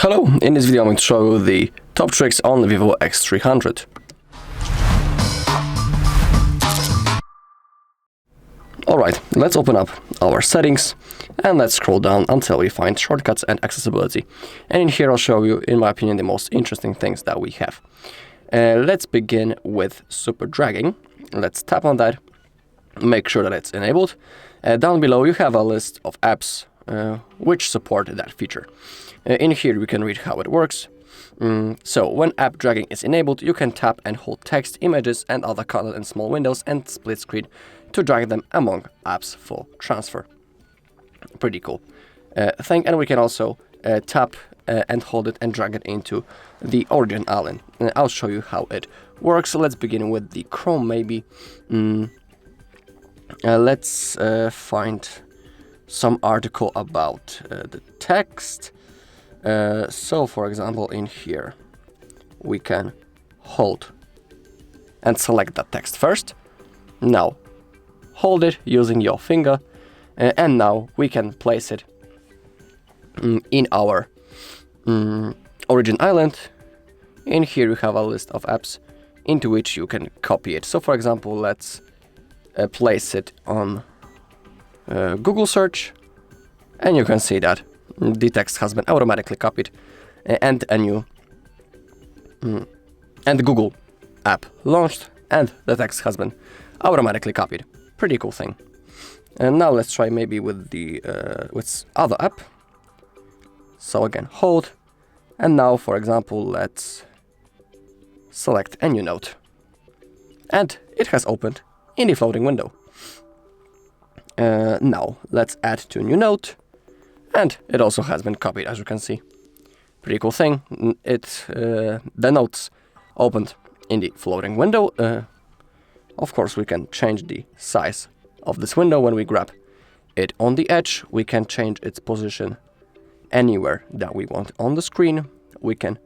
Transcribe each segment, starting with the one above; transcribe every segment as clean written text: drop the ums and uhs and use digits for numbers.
Hello, in this video I'm going to show you the top tricks on the VIVO X300. Alright, let's open up our settings and let's scroll down until we find shortcuts and accessibility. And in here I'll show you, in my opinion, the most interesting things that we have. Let's begin with super dragging. Let's tap on that, make sure that it's enabled. Down below you have a list of apps which support that feature. In here we can read how it works. So when app dragging is enabled, you can tap and hold text, images and other content in small windows and split screen to drag them among apps for transfer. Pretty cool thing. And we can also tap and hold it and drag it into the origin island. And I'll show you how it works. So let's begin with the Chrome maybe. Let's find some article about the text. So for example, in here we can hold and select that text first. Now hold it using your finger and now we can place it in our origin island. In here we have a list of apps into which you can copy it. So for example, let's place it on Google search, and you can see that the text has been automatically copied and a new and Google app launched and the text has been automatically copied. Pretty cool thing. And now let's try maybe with the with other app. So again, hold, and now for example let's select a new note and it has opened in the floating window. Now let's add to new note, and it also has been copied, as you can see. Pretty cool thing. The notes opened in the floating window. Of course, we can change the size of this window when we grab it on the edge. We can change its position anywhere that we want on the screen. We can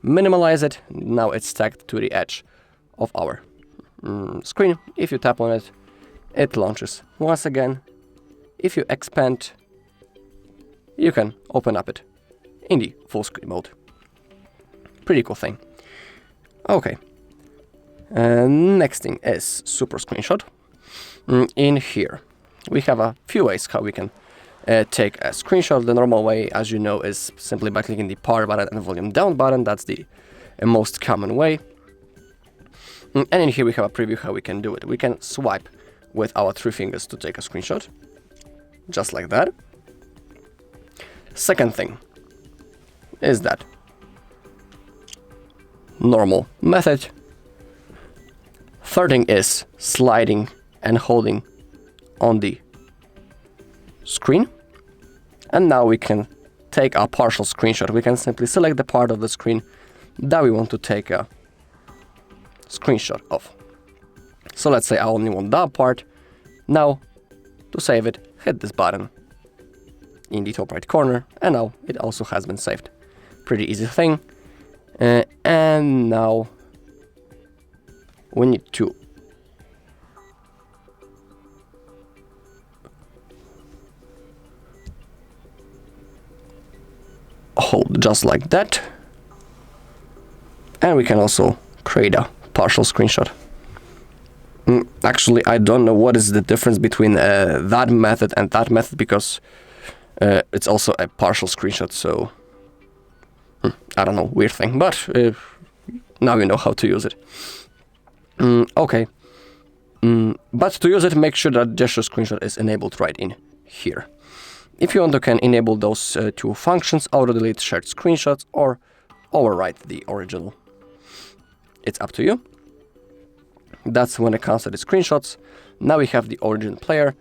minimize it. Now it's tagged to the edge of our screen. If you tap on it, it launches once again. If you expand, you can open up it in the full screen mode. Pretty cool thing. Okay. Next thing is super screenshot. In here we have a few ways how we can take a screenshot. The normal way, as you know, is simply by clicking the power button and volume down button. That's the most common way. And in here we have a preview how we can do it. We can swipe with our 3 fingers to take a screenshot, just like that. Second thing is that normal method. Third thing is sliding and holding on the screen. And now we can take a partial screenshot. We can simply select the part of the screen that we want to take a screenshot of. So let's say I only want that part. Now, to save it, hit this button in the top right corner, and now it also has been saved. Pretty easy thing. And now we need to hold just like that. And we can also create a partial screenshot. Actually, I don't know what is the difference between that method and that method, because it's also a partial screenshot, so I don't know, weird thing, but now you know how to use it. Okay, but to use it, make sure that gesture screenshot is enabled right in here. If you want, you can enable those 2 functions, auto delete shared screenshots or overwrite the original. It's up to you. That's when it comes to the screenshots. Now we have the origin player,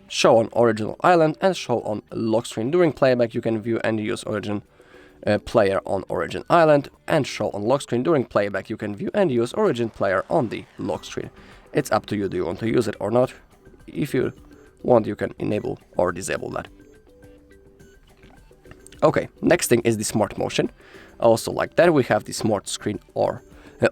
show on original island and show on lock screen. During playback you can view and use origin player on origin island, and show on lock screen. During playback you can view and use origin player on the lock screen. It's up to you, do you want to use it or not. If you want, you can enable or disable that. Okay, next thing is the smart motion. Also like that, we have the smart screen or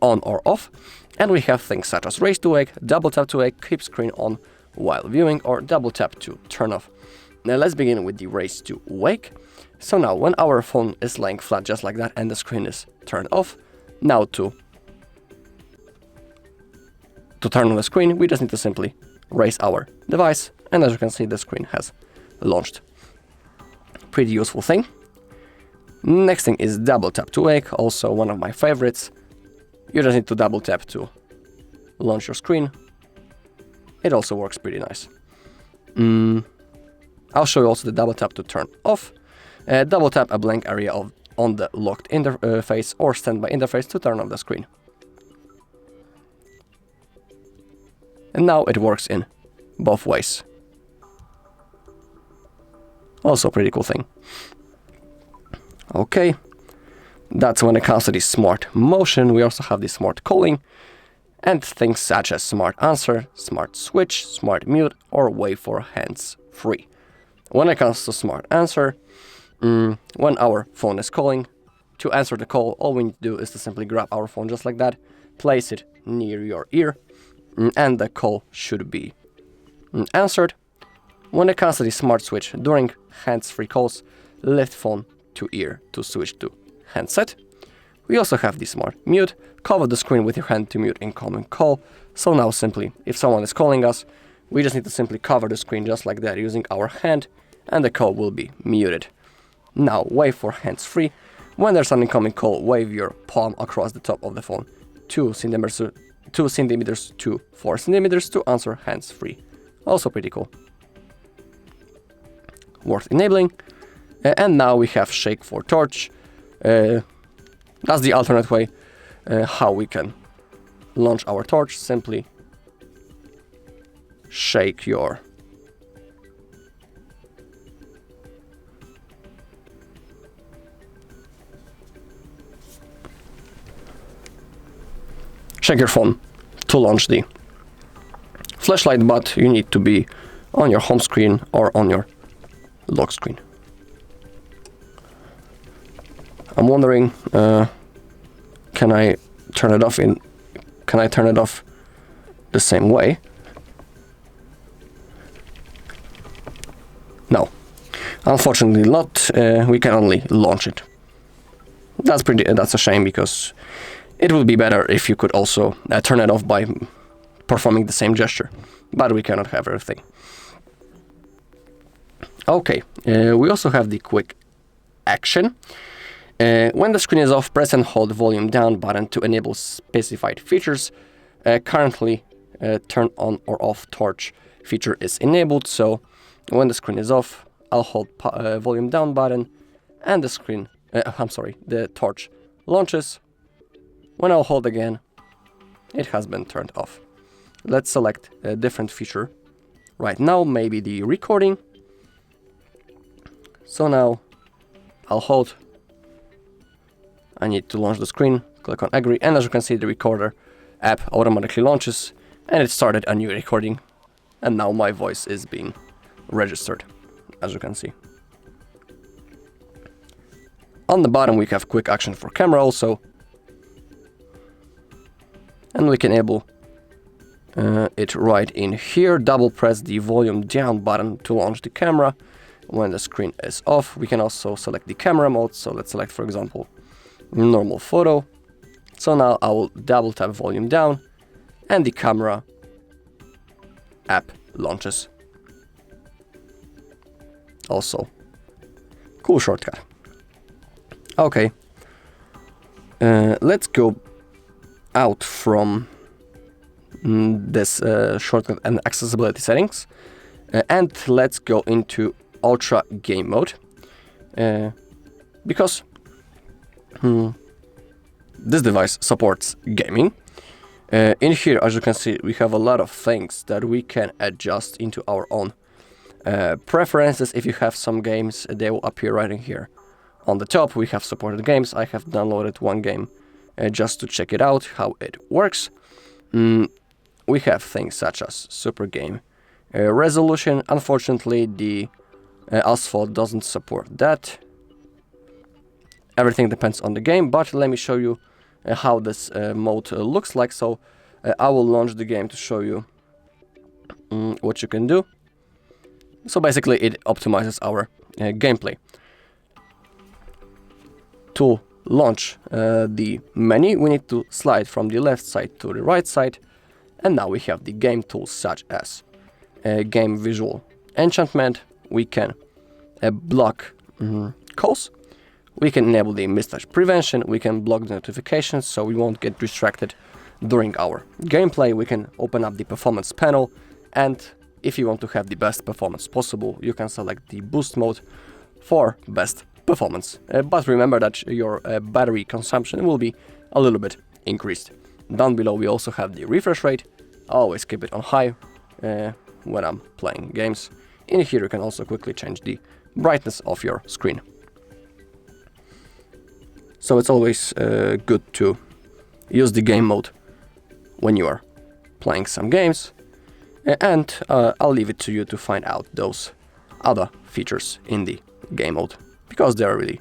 on or off, and we have things such as raise to wake, double tap to wake, keep screen on while viewing, or double tap to turn off Now let's begin with the race to wake. So now when our phone is laying flat just like that and the screen is turned off, now to turn on the screen, we just need to simply raise our device, and as you can see, the screen has launched. Pretty useful thing. Next thing is double tap to wake, also one of my favorites. You just need to double tap to launch your screen. It also works pretty nice. I'll show you also the double tap to turn off. Double tap a blank area on the locked interface or standby interface to turn off the screen. And now it works in both ways. Also pretty cool thing. Okay, that's when it comes to the smart motion. We also have the smart calling and things such as smart answer, smart switch, smart mute, or wait for hands free. When it comes to smart answer, when our phone is calling, to answer the call, all we need to do is to simply grab our phone just like that, place it near your ear, and the call should be answered. When it comes to the smart switch, during hands-free calls, lift phone to ear to switch to handset. We also have the smart mute, cover the screen with your hand to mute incoming call. So now simply, if someone is calling us, we just need to simply cover the screen just like that using our hand, and the call will be muted. Now wave for hands-free. When there's an incoming call, wave your palm across the top of the phone 2 centimeters to 4 centimeters to answer hands-free. Also pretty cool. Worth enabling. And now we have shake for torch. That's the alternate way how we can launch our torch. Simply shake your phone to launch the flashlight, but you need to be on your home screen or on your lock screen. I'm wondering, can I turn it off the same way? No, unfortunately not. We can only launch it. That's a shame, because it would be better if you could also turn it off by performing the same gesture, but we cannot have everything. Okay, we also have the quick action. When the screen is off, press and hold volume down button to enable specified features. Currently, turn on or off torch feature is enabled, so when the screen is off, I'll hold volume down button, and the torch launches. When I'll hold again, it has been turned off. Let's select a different feature. Right now, maybe the recording. So now I'll hold. I need to launch the screen, click on agree, and as you can see, the recorder app automatically launches, and it started a new recording, and now my voice is being registered, as you can see. On the bottom we have quick action for camera also, and we can enable it right in here. Double press the volume down button to launch the camera. When the screen is off, we can also select the camera mode, so let's select, for example, normal photo. So now I will double tap volume down and the camera app launches. Also, cool shortcut. Okay, let's go out from this shortcut and accessibility settings, and let's go into ultra game mode, because this device supports gaming. In here, as you can see, we have a lot of things that we can adjust into our own preferences. If you have some games, they will appear right in here. On the top, we have supported games. I have downloaded one game just to check it out, how it works. We have things such as super game resolution. Unfortunately, the Asphalt doesn't support that. Everything depends on the game, but let me show you how this mode looks like. So I will launch the game to show you what you can do. So basically it optimizes our gameplay. To launch the menu, we need to slide from the left side to the right side, and now we have the game tools such as game visual enchantment. We can block calls, we can enable the mismatch prevention, we can block the notifications so we won't get distracted during our gameplay. We can open up the performance panel, and if you want to have the best performance possible, you can select the boost mode for best performance. But remember that your battery consumption will be a little bit increased. Down below we also have the refresh rate. I always keep it on high when I'm playing games. In here you can also quickly change the brightness of your screen. So it's always good to use the game mode when you are playing some games, and I'll leave it to you to find out those other features in the game mode, because they're really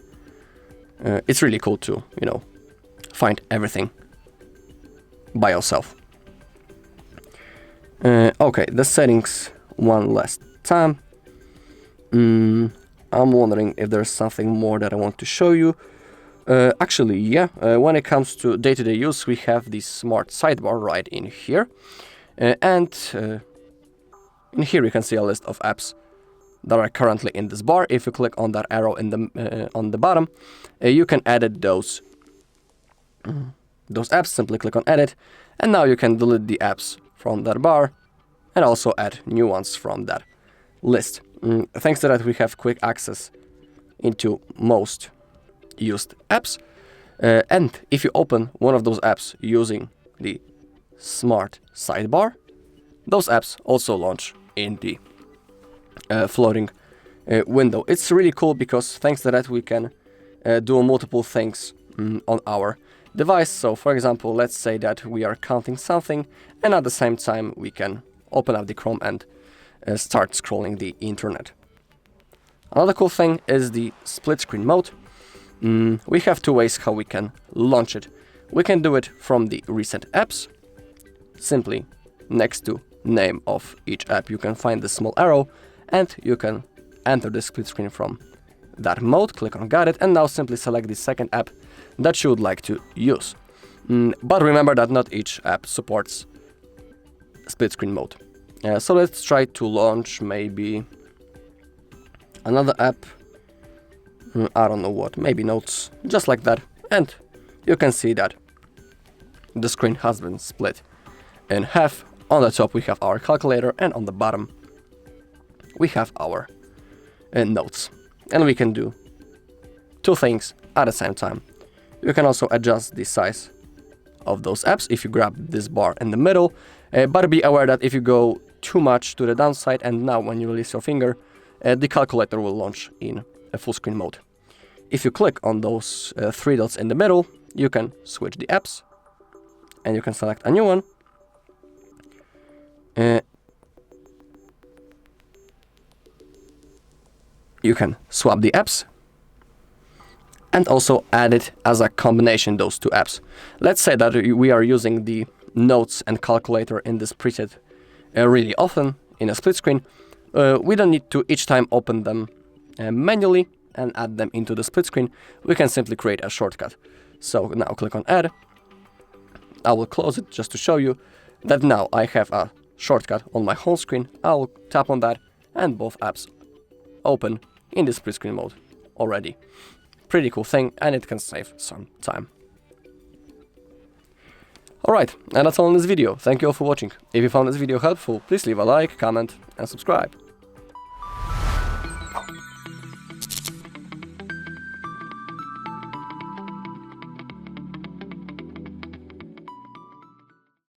it's really cool to, you know, find everything by yourself. Okay, the settings one last time. I'm wondering if there's something more that I want to show you. Actually, yeah, when it comes to day-to-day use, we have the smart sidebar right in here. And in here you can see a list of apps that are currently in this bar. If you click on that arrow in the on the bottom, you can edit those apps. Simply click on edit, and now you can delete the apps from that bar and also add new ones from that list. Thanks to that, we have quick access into most used apps, and if you open one of those apps using the smart sidebar, those apps also launch in the floating window. It's really cool because thanks to that we can do multiple things on our device. So for example, let's say that we are counting something, and at the same time we can open up the Chrome and start scrolling the internet. Another cool thing is the split screen mode. We have two ways how we can launch it. We can do it from the recent apps. Simply next to name of each app you can find the small arrow, and you can enter the split screen from that mode. Click on got it, and now simply select the second app that you would like to use. But remember that not each app supports split screen mode. So let's try to launch maybe another app. I don't know what, maybe notes, just like that, and you can see that the screen has been split in half. On the top we have our calculator, and on the bottom we have our notes, and we can do two things at the same time. You can also adjust the size of those apps if you grab this bar in the middle, but be aware that if you go too much to the downside, and now when you release your finger, the calculator will launch in a full screen mode. If you click on those three dots in the middle, you can switch the apps, and you can select a new one. You can swap the apps and also add it as a combination, those two apps. Let's say that we are using the notes and calculator in this preset really often in a split screen. We don't need to each time open them manually and add them into the split screen. We can simply create a shortcut. So now click on add. I will close it just to show you that now I have a shortcut on my home screen. I'll tap on that, and both apps open in the split screen mode already. Pretty cool thing, and it can save some time. Alright, and that's all in this video. Thank you all for watching. If you found this video helpful, please leave a like, comment and subscribe.